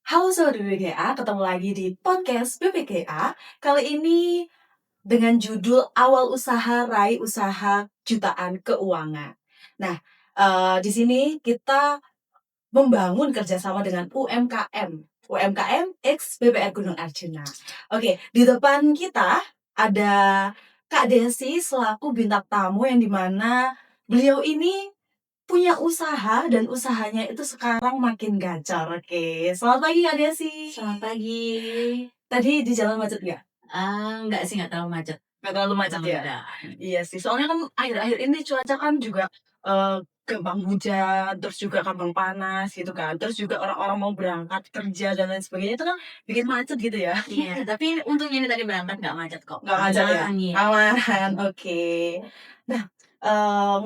Halo Sobat BPKA, ketemu lagi di podcast BPKA. Kali ini dengan judul Awal Usaha Raih Usaha Jutaan Keuangan. Nah, di sini kita membangun kerjasama dengan UMKM X BPR Gunung Arjuna. Oke, di depan kita ada Kak Desi selaku bintang tamu yang dimana beliau ini punya usaha dan usahanya itu sekarang makin gacor. Oke, selamat pagi Kak Desi. Selamat pagi. Tadi di jalan macet nggak? Enggak sih, enggak terlalu macet. Nggak terlalu macet ya? Enggak. Iya sih, soalnya kan akhir-akhir ini cuaca kan juga gampang hujan, terus juga gampang panas gitu kan. Terus juga orang-orang mau berangkat kerja dan lain sebagainya itu kan bikin macet gitu ya. Iya, tapi untungnya ini tadi berangkat nggak macet kok. Nggak macet ya? Aman, iya. Aman, oke. Nah,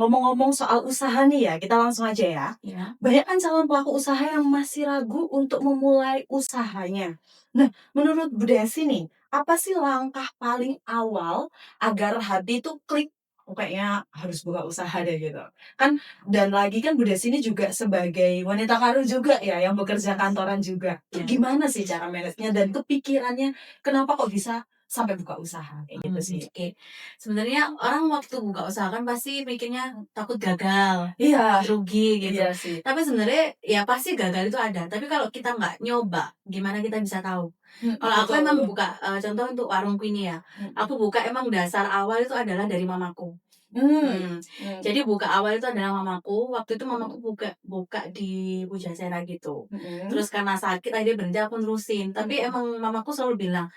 ngomong-ngomong soal usaha nih ya, kita langsung aja ya. Iya. Banyak kan calon pelaku usaha yang masih ragu untuk memulai usahanya. Nah, menurut Bu Desi nih, apa sih langkah paling awal agar hati itu klik, "Oh, kayaknya harus buka usaha deh," gitu. Kan dan lagi kan Bu Desi ini juga sebagai wanita karir juga ya, yang bekerja kantoran juga. Itu Iya. gimana sih cara manage-nya dan kepikirannya, kenapa kok bisa sampai buka usaha? Kayak gitu sih. Oke. Sebenarnya orang waktu buka usaha kan pasti mikirnya takut gagal, Iya, takut rugi gitu. iya sih. Tapi sebenarnya ya pasti gagal itu ada. Tapi kalau kita nggak nyoba, gimana kita bisa tahu? Kalau aku Betul emang betul. buka, contoh untuk warungku ini ya, Mhm. aku buka emang dasar awal itu adalah dari mamaku. Mmm, Hmm, mmm, jadi buka awal itu adalah mamaku, waktu itu mamaku buka buka di Pujasera gitu. mhm, Terus karena sakit akhirnya berhenti, aku nerusin, tapi mhm. emang mamaku selalu bilang,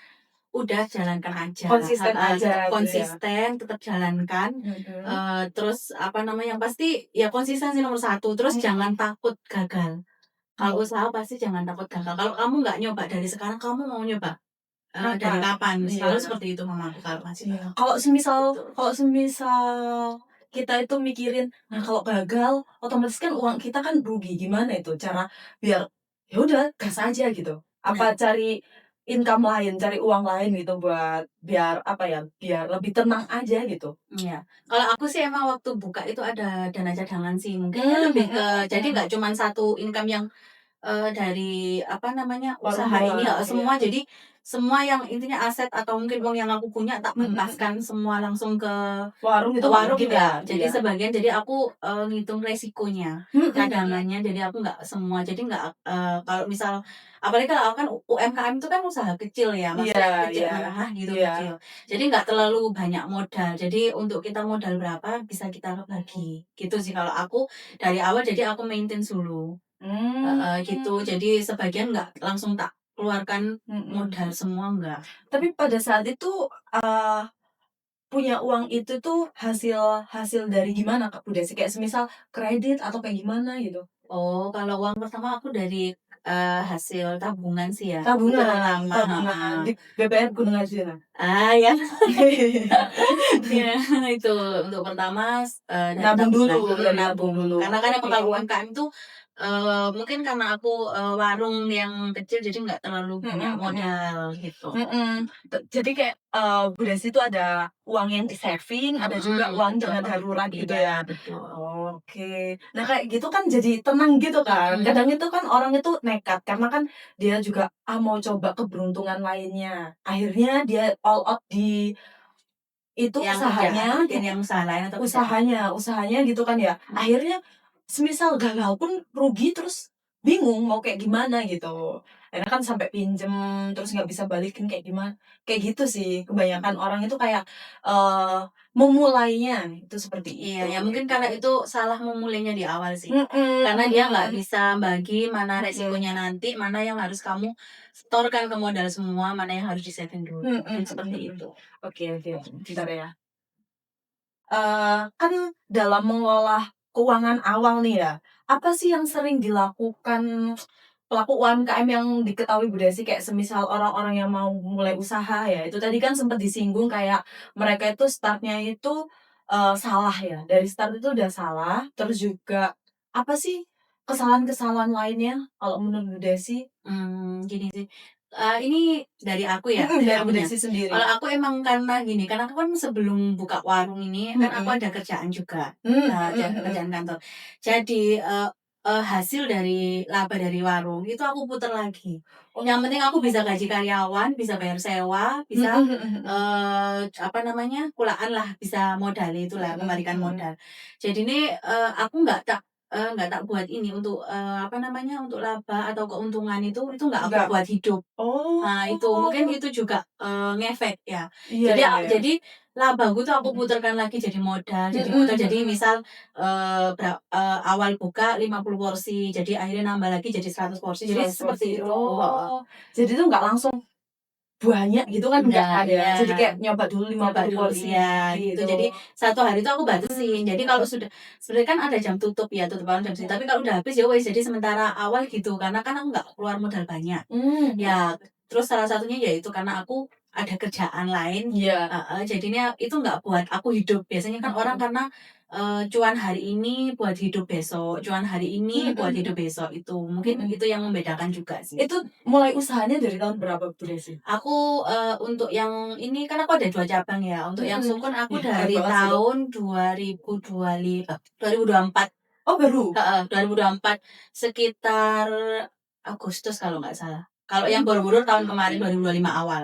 "Udah jalankan aja, Konsisten heeh, aja tetap gitu ya? konsisten, tetap jalankan, Mhm, terus apa namanya, yang pasti ya konsisten sih nomor satu, terus jangan mhm, takut gagal. Kalau mhm. usaha pasti jangan takut gagal, kalau kamu nggak nyoba dari sekarang, kamu mau nyoba, dari Kapan? kapan?" Iya, Selalu seperti itu mamaku kalau ngasih iya. tahu, Kalau gitu. semisal kita itu mikirin, nah kalau gagal otomatis kan uang kita kan rugi, gimana itu cara biar, ya udah gas aja gitu? Nah. Apa cari income lain, cari uang lain gitu buat biar apa ya, biar lebih tenang aja gitu? Iya, kalau aku sih emang waktu buka itu ada dana cadangan sih, mungkin ya Mmm, lebih mhm ke jadi mhm. nggak cuman satu income yang, dari apa namanya, Warung usaha ini doang, heeh, iya. semua jadi semua yang intinya aset atau mungkin uang yang aku punya tak Mhm mentaskan mhm. semua langsung ke Warung itu nggak warung mungkin ya? enggak. Jadi Iya. sebagian jadi aku, ngitung resikonya, Mhm mhm. cadangannya, jadi aku nggak semua, jadi nggak, kalau misal apalagi kalau aku kan UMKM itu kan usaha kecil ya, Iya maksudnya kecil iya menengah gitu, iya. kecil. Jadi nggak terlalu banyak modal, jadi untuk kita modal berapa bisa kita bagi, gitu sih kalau aku dari awal, jadi aku maintenance dulu. Mmm, Heeh, gitu. Jadi sebagian nggak langsung tak keluarkan mhm. modal semua, enggak. Tapi pada saat itu, eee, punya uang itu tuh hasil hasil dari gimana Kak, Bu Desi? Kayak semisal kredit atau kayak gimana gitu? Oh, kalau uang pertama aku dari, hasil tabungan sih ya, untuk Tabungan pertama tabungan heeh. di BPR Gunung Arjuna? Ya. Iya, itu untuk pertama, dari Nabung dulu, tabungan berarti nabung nabung. dulu. Karena kan emang Oke. kalau UMKM tuh, mungkin karena aku, warung yang kecil jadi nggak terlalu banyak Mhm mhm. modal, gitu. Mhm. Jadi kayak, Bu Desi itu ada uang yang di-saving, ada juga uang Betul. dana darurat gitu Iya, ya? betul. Oke. Nah, kayak gitu kan jadi tenang gitu kan. Mhm. Kadang itu kan orang itu nekat karena kan dia juga, mau coba keberuntungan lainnya. Akhirnya dia all out di itu Yang kerjaan usahanya mungkin yang usaha lain atau kerjaan. usahanya gitu kan ya. Mhm. Akhirnya semisal gagal pun rugi terus bingung mau kayak gimana gitu. Akhirnya kan sampai pinjem, terus nggak bisa balikin kayak gimana, kayak gitu sih. Kebanyakan orang itu kayak, eee, memulainya itu seperti Iya, itu, ya mungkin gitu. karena itu salah memulainya di awal sih. Mhm Karena dia nggak mhm bisa bagi mana mhm. resikonya nanti, mana yang harus kamu setorkan ke modal semua, mana yang harus di-saving dulu, Mhm mungkin mhm seperti mhm. itu. Oke oke, bentar ya. Kan dalam mengolah keuangan awal nih ya, apa sih yang sering dilakukan pelaku UMKM yang diketahui Bu Desi kayak semisal orang-orang yang mau mulai usaha ya, itu tadi kan sempat disinggung kayak mereka itu start-nya itu, salah ya, dari start itu udah salah, terus juga apa sih kesalahan-kesalahan lainnya kalau menurut Bu Desi? Gini sih, ini dari aku ya, Mhm, dari dari Bu akunya. Desi sendiri. Kalau aku emang karena gini, karena aku kan sebelum buka warung ini, kan aku Mhm. ada kerjaan juga, Mhm mhm kerjaan mhm. kantor. Jadi, hasil dari laba dari warung itu aku puter lagi. Yang penting aku Oh. bisa gaji karyawan, bisa bayar sewa, Mhm bisa, mhm mhm. apa namanya, kulaan lah, bisa modali itulah, Mhm kembalikan mhm. modal. Jadi ini, aku nggak tak buat ini untuk, apa namanya, untuk laba atau keuntungan itu nggak aku Enggak. buat hidup. Nah itu, mungkin Oh. itu juga, ngefek ya. Iya iya. Jadi labaku tuh aku Mhm. puterkan lagi jadi modal Mhm jadi modal. Jadi mhm. misal, awal buka 50 porsi, jadi akhirnya nambah lagi jadi 100 porsi, jadi 100 seperti porsi. itu, heeh. Oh. Jadi itu nggak langsung banyak gitu kan enggak Enggak, kan ya? iya. Jadi kayak nyoba dulu Nyoba 50 dulu, porsi iya gitu. gitu. Jadi satu hari itu aku batasin. Mhm Jadi kalau mhm. sudah sebenarnya kan ada jam tutup ya, tutup warung jam segini, tapi kalau udah habis ya wes, jadi sementara awal gitu, karena kan aku nggak keluar modal banyak. Mhm. Ya, terus salah satunya yaitu karena aku ada kerjaan lain, Iya. heeh, jadinya itu nggak buat aku hidup. Biasanya kan orang Mhm. karena, cuan hari ini buat hidup besok, cuan hari ini Mhm buat hidup mhm. besok, itu. Mungkin Mhm. itu yang membedakan juga sih. Itu mulai usahanya dari tahun berapa Bu Desi? Aku, untuk yang ini kan aku ada 2 cabang ya, untuk yang Mhm. sukun aku Ih, keren dari banget sih itu. tahun 2024, Oh baru? heeh, 2024 sekitar Agustus kalau nggak salah. Kalau yang Borobudur tahun kemarin Mmm. 2025 awal.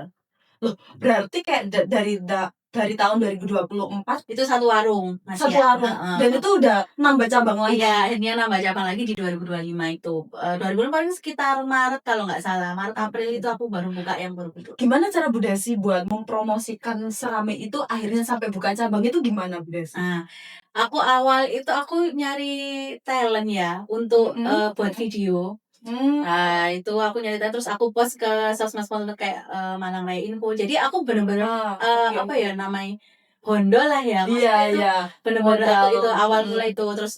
Loh, berarti kayak dari tahun 2024 Itu satu warung, Mas, satu ya, warung heeh. dan itu udah nambah cabang Iya, lagi? akhirnya nambah cabang lagi di 2025 itu. 2025 paling sekitar Maret kalau nggak salah, Maret, April itu Mhm. aku baru buka yang Borobudur. Gimana cara Bu Desi buat mempromosikan serame itu akhirnya sampai buka cabang itu gimana Bu Desi? Nah, aku awal itu aku nyari talent ya untuk, Mhm buat mhm. video. Mmm. Nah, itu aku nyari talent terus aku post ke sosmed-sosmed kayak, Malang Raya Info. Jadi aku bener-bener, Ah, oke apa oke. ya namanya, bondol lah ya, Iya maksudnya itu iya, bener-bener aku modal itu awal mhm, mulai itu terus,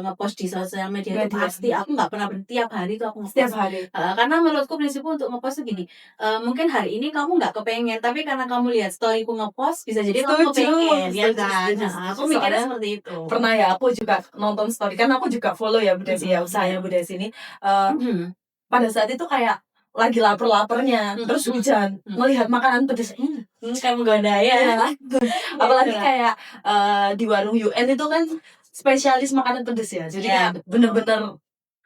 nge-post di sosial media itu media, pasti aku nggak pernah berhenti, tiap hari itu aku setiap nge-post. hari? Heeh, karena menurutku prinsipku untuk nge-post tuh gini, mungkin hari ini kamu nggak kepengen, tapi karena kamu lihat story-ku nge-post, bisa jadi kamu Setuju kepengen, ya setuju kan? setuju Heeh, setuju, aku mikirnya soalnya seperti itu. pernah ya aku juga nonton story, kan aku juga follow ya Bu Desi ya, Mhm, usahanya iya. Bu Desi ini, eee, pada saat itu kayak lagi laper-lapernya, Mhm terus mhm hujan, mhm. ngelihat makanan pedes, Kayak menggoda ya? iya, apalagi Gitulah. kayak, di warung UN itu kan spesialis makanan pedes ya, jadi Iya, kayak betul. bener-bener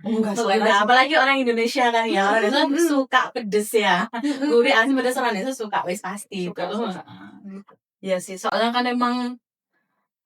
menggugah selera Menggoda, sih. apalagi orang Indonesia kan ya, orang Mhm Indonesia mhm, suka pedes ya. mhm, Gurih, asin, pedes, orang Indonesia suka, wis pasti itu. suka suka. Heeh. Iya sih, soalnya kan emang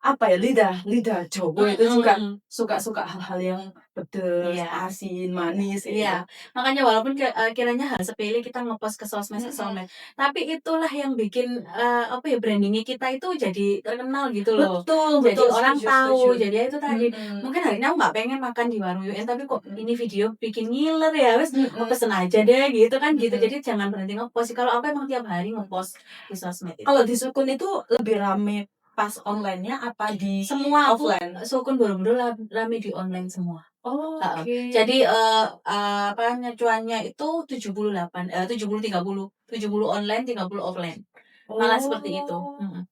apa ya, lidah lidah Jawa itu juga Mhm, suka-suka hal-hal yang pedes, iya. asin, manis kayak Iya, gitu. makanya walaupun kiranya hal sepele kita nge-post ke Mhm. sosmed, tapi itulah yang bikin, apa ya, branding kita itu jadi terkenal gitu loh. Betul Jadi betul, orang setuju tahu, setuju. jadi ya itu tadi, Mhm mungkin hari ini aku nggak pengen makan di warung UN, tapi kok mhm ini video bikin ngiler ya, wes aku mhm pesen aja deh gitu kan gitu. mhm Jadi jangan berhenti nge-post, kalau aku emang tiap hari mhm. nge-post di sosmed itu. Kalau di Sukun itu lebih rame pas online-nya apa di Semua aku, offline? sukun Borobudur rame di online semua. Heeh. Oke. Jadi, apa namanya, cuannya itu 78, 70, 30. 70 online, 30 offline. Malah seperti itu, Oh, mhm.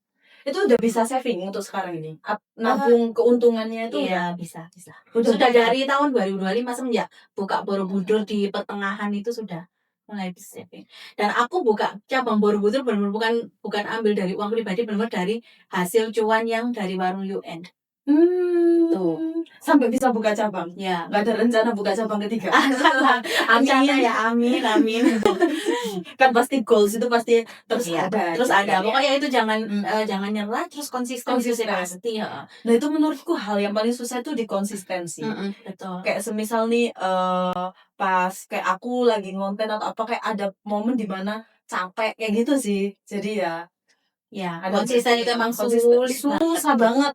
itu udah bisa saving untuk sekarang ini? Eee, Nabung keuntungannya itu iya udah bisa bisa. udah Sudah bisa? dari tahun 2025 semenjak buka Mhm Borobudur di pertengahan itu sudah mulai bisa saving. Dan aku buka cabang Borobudur bener-bener bukan bukan ambil dari uang pribadi, bener-bener dari hasil cuan yang dari warung UN, itu. Sampai bisa buka cabang? Ya. Nggak ada rencana buka cabang ketiga? Rencana Amin. ya, amin amin. Kan pasti goals itu pasti terus Iya, ada terus gitu ada. kan ya, Pokoknya itu jangan, jangan nyerah, terus konsisten itu sih konsisten. pasti, heeh. Nah itu menurutku hal yang paling susah itu di konsistensi. Mhm, betul. Kayak semisal nih, pas kayak aku lagi ngonten atau apa, kayak ada momen di mana capek, kayak gitu sih. Jadi ya Iya, ada konsisten berarti itu emang konsisten sulit banget susah itu. banget.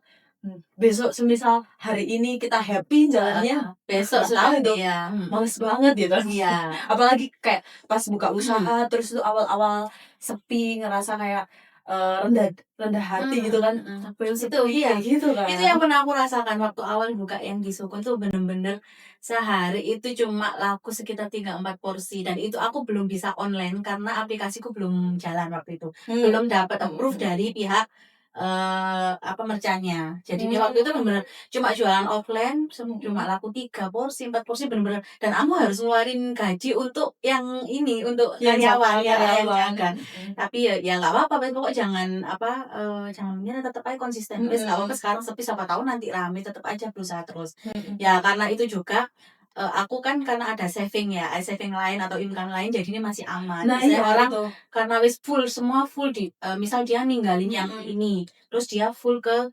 Besok semisal hari ini kita happy Heeh jalannya, heeh. Besok nggak sudah tahu itu, iya, males banget gitu. iya. Apalagi kayak pas buka usaha, terus itu awal-awal sepi, ngerasa kayak, rendah rendah hati gitu kan, Mhm. "Ngapain Itu sepi?" iya, Kayak gitu itu kan. yang pernah aku rasakan waktu awal buka yang di Sukun tuh bener-bener sehari itu cuma laku sekitar 3 4 porsi dan itu aku belum bisa online karena aplikasiku belum jalan waktu itu. Mmm, Belum dapat mhm approve mhm. dari pihak, apa, merchant-nya. Jadi dia waktu itu Mmm, bener-bener cuma jualan offline, cuma mhm. laku 3 porsi, 4 porsi bener-bener dan aku harus ngeluarin gaji untuk yang ini, untuk Yang jaga karyawan ya, yang karyawan, jaga. mhm. Tapi ya nggak apa-apa, pokok jangan apa, jangan menyerah, tetep aja konsisten. Wes nggak apa-apa Mhm sekarang sepi, siapa tahu nanti rame, tetep aja berusaha terus. mhm Ya karena itu juga, aku kan karena ada saving ya, saving lain atau income lain jadinya masih aman. Nah Biasanya iya orang itu. karena wis semua full di misal dia ninggalin yang ini, terus dia full ke,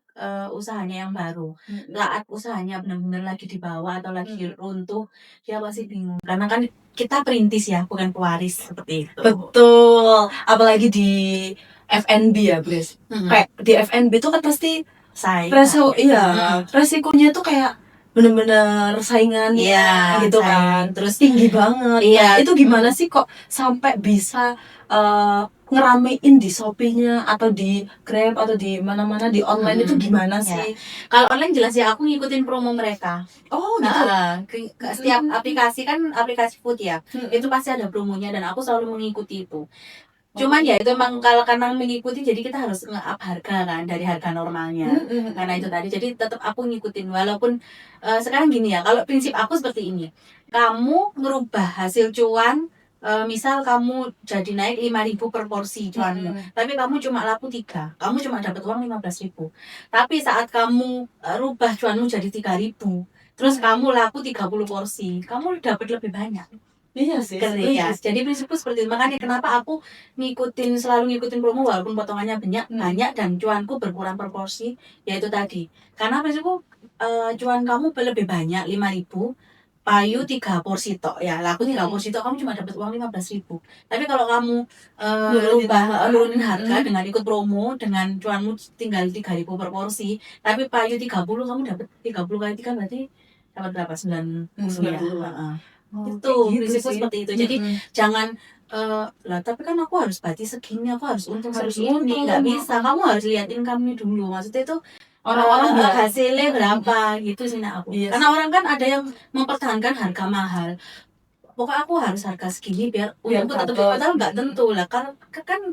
usahanya yang baru. Saat usahanya benar-benar lagi di bawah atau lagi runtuh, dia pasti bingung. Karena kan kita perintis ya, bukan pewaris, seperti itu. Betul, apalagi di F&B ya, Grace. Kayak di F&B itu kan pasti resikonya tuh kayak bener-bener saingannya gitu kan, terus tinggi banget. Nah, itu gimana sih kok sampai bisa ngeramein di Shopee-nya atau di Grab atau di mana-mana di online itu gimana sih? Kalau online jelas ya aku ngikutin promo mereka. Oh gitu. Setiap aplikasi kan aplikasi food ya, itu pasti ada promonya dan aku selalu mengikuti itu. Cuman ya itu emang kalau karena mengikuti jadi kita harus nge-up harga kan dari harga normalnya. Karena itu tadi jadi tetap aku ngikutin walaupun sekarang gini ya, kalau prinsip aku seperti ini. Kamu merubah hasil cuan misal kamu jadi naik 5.000 per porsi cuanmu, tapi kamu cuma laku 3, kamu cuma dapat uang 15.000. Tapi saat kamu rubah cuanmu jadi 3.000, terus kamu laku 30 porsi, kamu dapat lebih banyak. Iya sih. Ya. Jadi prinsipku seperti itu. Makanya kenapa aku selalu ngikutin promo walaupun potongannya banyak dan cuanku berkurang proporsi, yaitu tadi. Karena prinsipku cuan kamu lebih banyak 5.000, payu 3 porsi tok ya. Laku 3 porsi tok kamu cuma dapat uang 15.000. Tapi kalau kamu nurunin harga dengan ikut promo dengan cuanmu tinggal 3.000 per porsi, tapi payu 30 kamu dapat 30 kali 3 berarti dapat berapa? 90 ya. Itu prinsipku seperti itu. Jadi jangan lah tapi kan aku harus bati segini, aku harus untung segini, nggak bisa. Kamu harus lihat income-nya dulu. Maksudnya itu orang-orang hasilnya berapa gitu sih aku. Karena orang kan ada yang mempertahankan harga mahal. Pokoknya aku harus harga segini biar untungku tetap padahal nggak tentu lah. Kan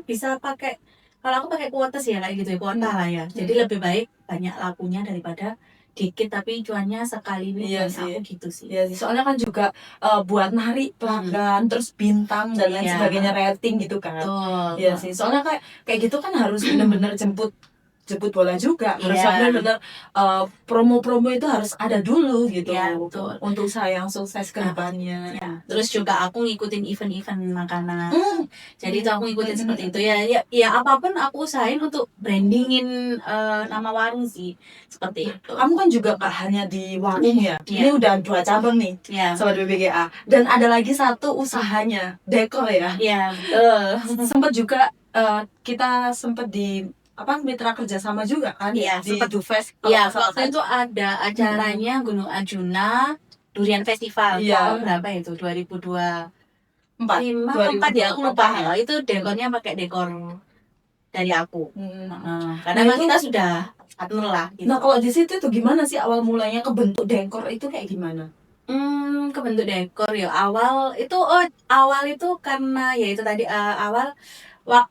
bisa pakai, kalau aku pakai kuota sih ya kayak gitu ya, kuota lah ya. Jadi lebih baik banyak lakunya daripada dikit tapi cuannya sekali ini. Iya sih. Aku gitu sih. Iya sih. Soalnya kan juga buat narik pelanggan, terus bintang dan lain sebagainya, rating gitu kan. Iya sih. Soalnya kayak gitu kan harus benar-benar jemput bola juga. Harus benar-benar promo-promo itu harus ada dulu gitu. Untuk usaha yang sukses ke depannya. Terus juga aku ngikutin event-event makanan. Jadi itu aku ngikutin seperti itu ya apapun aku usahain untuk brandingin nama warung sih. Seperti itu. Kamu kan juga gak hanya di warung ya. Ini udah 2 cabang nih. Sobat BPKA. Dan ada lagi satu usahanya, dekor ya. Iya, betul. Sempat juga kita sempat di mitra kerjasama juga kan di Dufest. Iya, waktu itu ada acaranya Gunung Arjuna Durian Festival. Tahun berapa itu? 2024 ya, aku lupa. Itu dekornya pakai dekor dari aku. Karena memang kita sudah partner lah gitu. Nah kalau di situ tuh gimana sih awal mulanya kebentuk dekor itu kayak gimana? Kebentuk dekor ya awal itu karena ya itu tadi awal waktu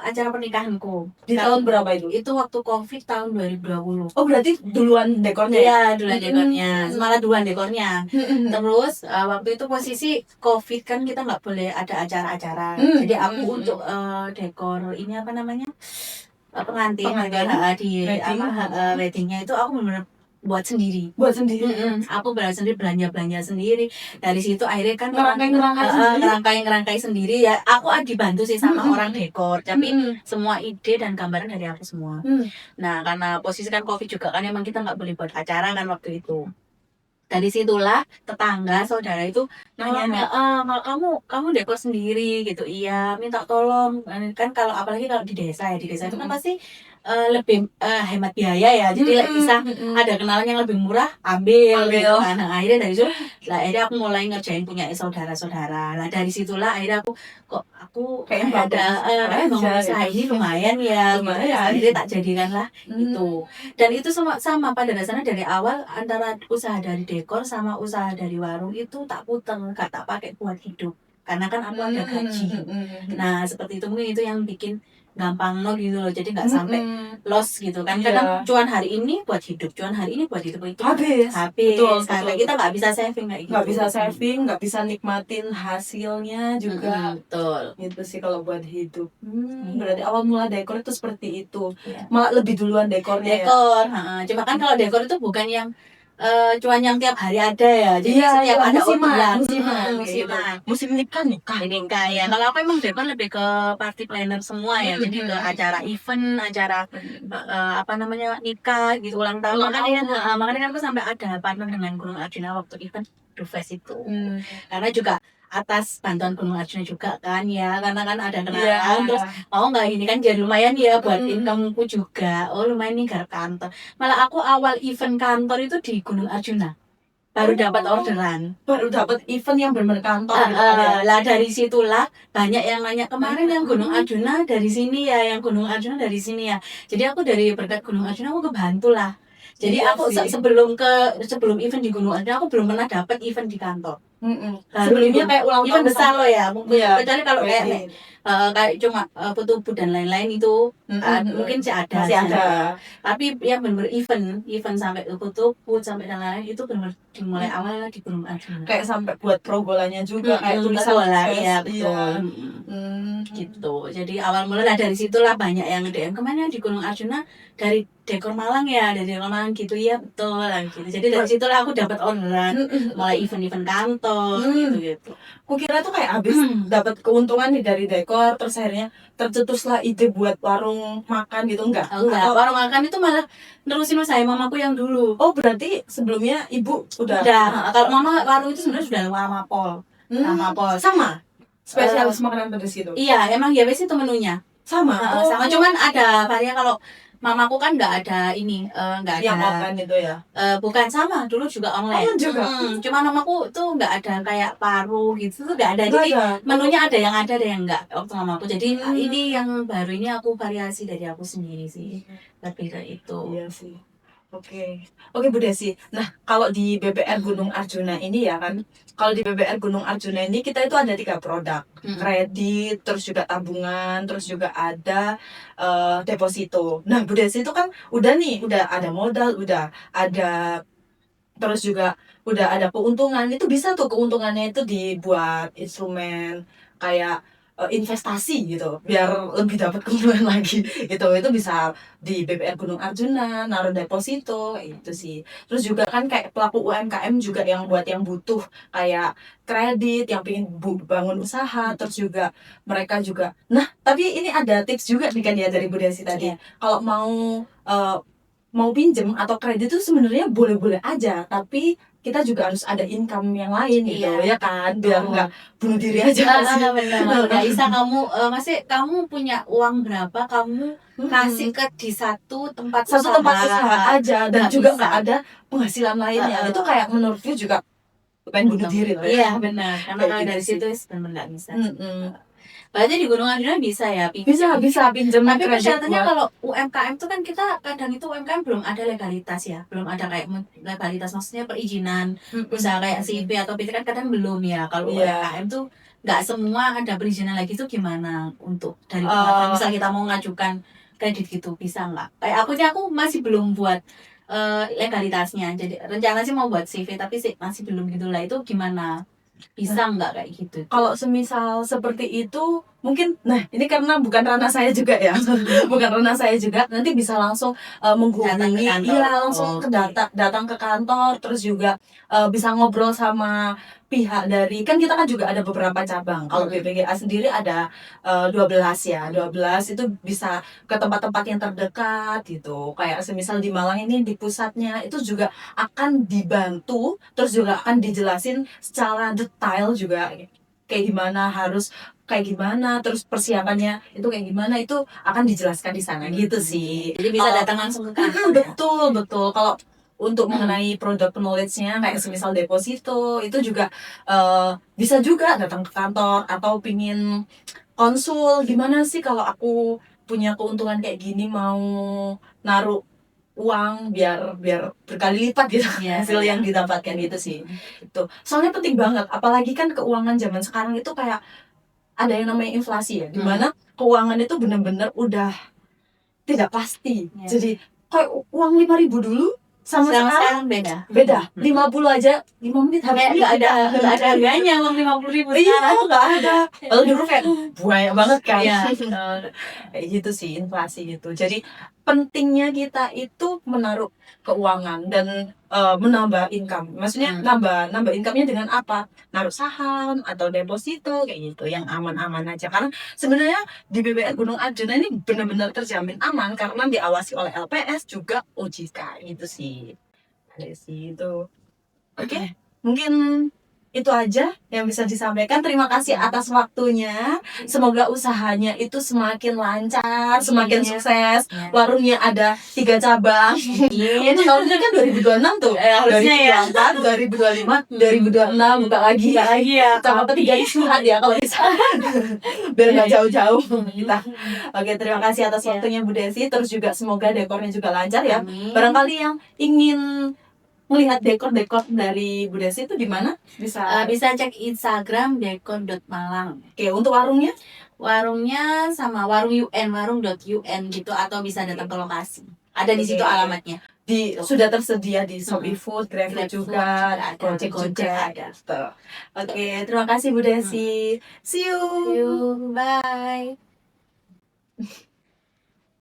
acara pernikahanku. Di tahun berapa itu? Itu waktu Covid tahun 2020. Oh berarti duluan dekornya? Iya, duluan dekornya. Malah duluan dekornya. Terus waktu itu posisi Covid kan kita nggak boleh ada acara-acara. Jadi aku untuk dekor ini apa namanya? Pengantin di weddingnya itu aku benar-benar buat sendiri. Aku belanja sendiri. Dari situ akhirnya kan ngerangkai sendiri ya. Aku dibantu sih sama orang dekor, tapi semua ide dan gambaran dari aku semua. Nah karena posisi kan Covid juga kan emang kita nggak boleh buat acara kan waktu itu. Dari situlah tetangga saudara itu nanya, kalau kamu dekor sendiri gitu, iya minta tolong kan. Kalau apalagi kalau di desa itu kan pasti lebih hemat biaya ya, jadi bisa ada kenalan yang lebih murah ambil. Nah akhirnya dari situ akhirnya aku mulai ngerjain punya saudara-saudara. Nah dari situlah akhirnya aku kayak ada usaha ini lumayan ya. Akhirnya tak jadikanlah itu. Dan itu sama pada dasarnya dari awal antara usaha dari dekor sama usaha dari warung itu tak puter, gak tak pakai buat hidup karena kan aku ada gaji. Nah seperti itu, mungkin itu yang bikin gampang gitu loh, jadi nggak sampai loss gitu kan. Kadang cuan hari ini buat hidup, cuan hari ini buat hidup itu habis. Betul. Kita nggak bisa saving kayak gitu. Nggak bisa saving, nggak bisa nikmatin hasilnya juga. Betul. Gitu sih kalau buat hidup. Berarti awal mula dekor itu seperti itu. Malah lebih duluan dekornya. Dekor. Cuma kan kalau dekor itu bukan yang cuan yang tiap hari ada ya. Jadi Iya, setiap ada musiman, orderan, musiman. musim nikah ya. Kalau aku emang dekor lebih ke party planner semua ya. Jadi ke acara event, acara apa namanya nikah gitu, ulang tahun. Makanya kan aku sampai ada partner dengan Gunung Arjuna waktu event Dufest itu. Karena juga atas bantuan Gunung Arjuna juga kan ya, karena kan ada kenalan terus mau nggak ini kan jadi lumayan ya buat income-ku juga. Oh lumayan nih garap kantor. Malah aku awal event kantor itu di Gunung Arjuna baru dapat orderan. Baru dapat event yang benar kantor gitu ada. Lah dari situlah banyak yang nanya kemarin yang Gunung Arjuna dari sini ya, yang Gunung Arjuna dari sini ya. Jadi aku dari berkat Gunung Arjuna aku kebantu lah. Jadi Iya aku sih. sebelum event di Gunung Arjuna aku belum pernah dapat event di kantor. Sebelumnya kayak ulang tahun event besar loh ya. Iya, Kecuali kalau kayak cuma putu-putu dan lain-lain itu mungkin sih ada. masih ada. Tapi yang benar-benar event sampai ke putu-putu sampai dan lain-lain itu benar dimulai awal di Gunung Arjuna. Kayak sampai buat progolannya juga kayak tulisan lah, face. iya betul. Gitu. Jadi awal mulai dari situlah banyak yang DM kemana di Gunung Arjuna dari dekor Malang ya, dari dekor Malang gitu ya betul gitu. Jadi dari situlah aku dapat orderan mulai event-event kantor gitu. Kukira tuh kayak habis dapat keuntungan nih dari dekor terus akhirnya tercetuslah ide buat warung makan gitu enggak? Enggak, warung makan itu malah nerusin usaha mamaku yang dulu. Oh, berarti sebelumnya ibu udah. Kalau mama warung itu sebenarnya sudah lama pol. Sama. Spesialis makanan pedas gitu. Iya, emang ya wes itu menunya. Sama. Sama cuman ada varian kalau mamaku kan nggak ada ini, nggak ada yang offline itu ya. Bukan sama, dulu juga online. Juga. Cuma mamaku tuh nggak ada kayak paru gitu tuh nggak ada. Jadi menunya ada yang enggak waktu mamaku. Jadi ini yang baru ini aku variasi dari aku sendiri sih. Lebih ke itu. Iya sih. Oke Bu Desi. Nah, kalau di BBR Gunung Arjuna ini ya kan, kalau di BBR Gunung Arjuna ini kita itu ada 3 produk, kredit, terus juga tabungan, terus juga ada deposito. Nah, Bu Desi itu kan udah ada modal, udah ada, terus juga udah ada keuntungan. Itu bisa tuh keuntungannya itu dibuat instrumen kayak investasi gitu biar lebih dapat keuntungan lagi itu bisa di BBR Gunung Arjuna naruh deposito itu sih. Terus juga kan kayak pelaku UMKM juga yang buat yang butuh kayak kredit yang pengen bangun usaha, terus juga mereka juga. Nah tapi ini ada tips juga nih kan ya dari Bu Desi tadi. Kalau mau pinjem atau kredit itu sebenarnya boleh-boleh aja, tapi kita juga harus ada income yang lain gitu ya kan, biar nggak bunuh diri aja. Benar. Nggak bisa kamu kamu punya uang berapa kamu kasih ke di satu tempat usaha aja dan juga nggak ada penghasilan lainnya. Itu kayak menurutku juga pengen bunuh diri loh. Iya benar, karena kalau dari situ benar nggak bisa. Berarti di Gunung Arjuna bisa ya pinjam. Bisa pinjam. Tapi persyaratannya kalau UMKM itu kan kita kadang itu UMKM belum ada legalitas ya, belum ada kayak legalitas maksudnya perizinan usaha kayak CIP atau PT kan kadang belum ya. Kalau UMKM tuh nggak semua ada perizinan lagi tuh gimana untuk dari misal kita mau ngajukan kredit gitu bisa nggak? Kayak aku masih belum buat legalitasnya. Jadi rencana sih mau buat CV tapi sih masih belum gitulah. Itu gimana? Bisa nggak kayak gitu? Kalau semisal seperti itu mungkin, nah ini karena bukan ranah saya juga ya, bukan ranah saya juga, nanti bisa langsung menghubungi, langsung datang ke kantor, terus juga bisa ngobrol sama pihak dari, kan kita kan juga ada beberapa cabang. Kalau BPKA sendiri ada 12 ya, 12 itu bisa ke tempat-tempat yang terdekat gitu, kayak semisal di Malang ini di pusatnya itu juga akan dibantu, terus juga akan dijelasin secara detail juga kayak gimana, harus kayak gimana, terus persiapannya itu kayak gimana, itu akan dijelaskan di sana gitu sih. Jadi bisa datang langsung ke kantor. Betul. Kalau untuk mengenai produk knowledge-nya kayak semisal deposito itu juga bisa juga datang ke kantor atau pingin konsul gimana sih kalau aku punya keuntungan kayak gini, mau naruh uang biar berkali lipat gitu hasil yang didapatkan gitu sih. Itu soalnya penting banget, apalagi kan keuangan zaman sekarang itu kayak ada yang namanya inflasi ya, dimana keuangan itu benar-benar udah tidak pasti. Jadi kayak uang 5.000 dulu sama sekarang beda 50 aja 5 menit habis nggak ada harganya uang 50.000 nggak ada. Kalau dulu kayak banyak banget kan kayak gitu sih inflasi gitu. Jadi pentingnya kita itu menaruh keuangan dan menambah income. Maksudnya nambah income-nya dengan apa? Naruh saham atau deposito kayak gitu yang aman-aman aja. Karena sebenarnya di BBR Gunung Arjuna ini benar-benar terjamin aman karena diawasi oleh LPS juga OJK gitu sih. Ada sih itu. Oke, mungkin itu aja yang bisa disampaikan. Terima kasih atas waktunya. Semoga usahanya itu semakin lancar, semakin Iya. sukses. Iya. Warungnya ada 3 cabang. Mungkin. Tahunnya kan 2026 tuh. Harusnya ya. 2024, 2025 buka lagi. Buka lagi ya. Sama ketiga istirahat ya kalau bisa. Biar nggak jauh-jauh kita. Oke, terima kasih atas waktunya Bu Desi. Terus juga semoga dekornya juga lancar ya. Amin. Barangkali yang ingin melihat dekor-dekor dari Bu Desi itu di mana? Bisa Bisa cek Instagram dekor.malang. Oke, untuk warungnya Warungnya sama warung UN, warung.un gitu, atau bisa datang ke lokasi. Ada di situ Oke. alamatnya. sudah tersedia di Shopee Food, GrabFood GrabFood juga, ada, Gojek Gojek juga ada. gitu. Oke, terima kasih Bu Desi. See you. See you, bye.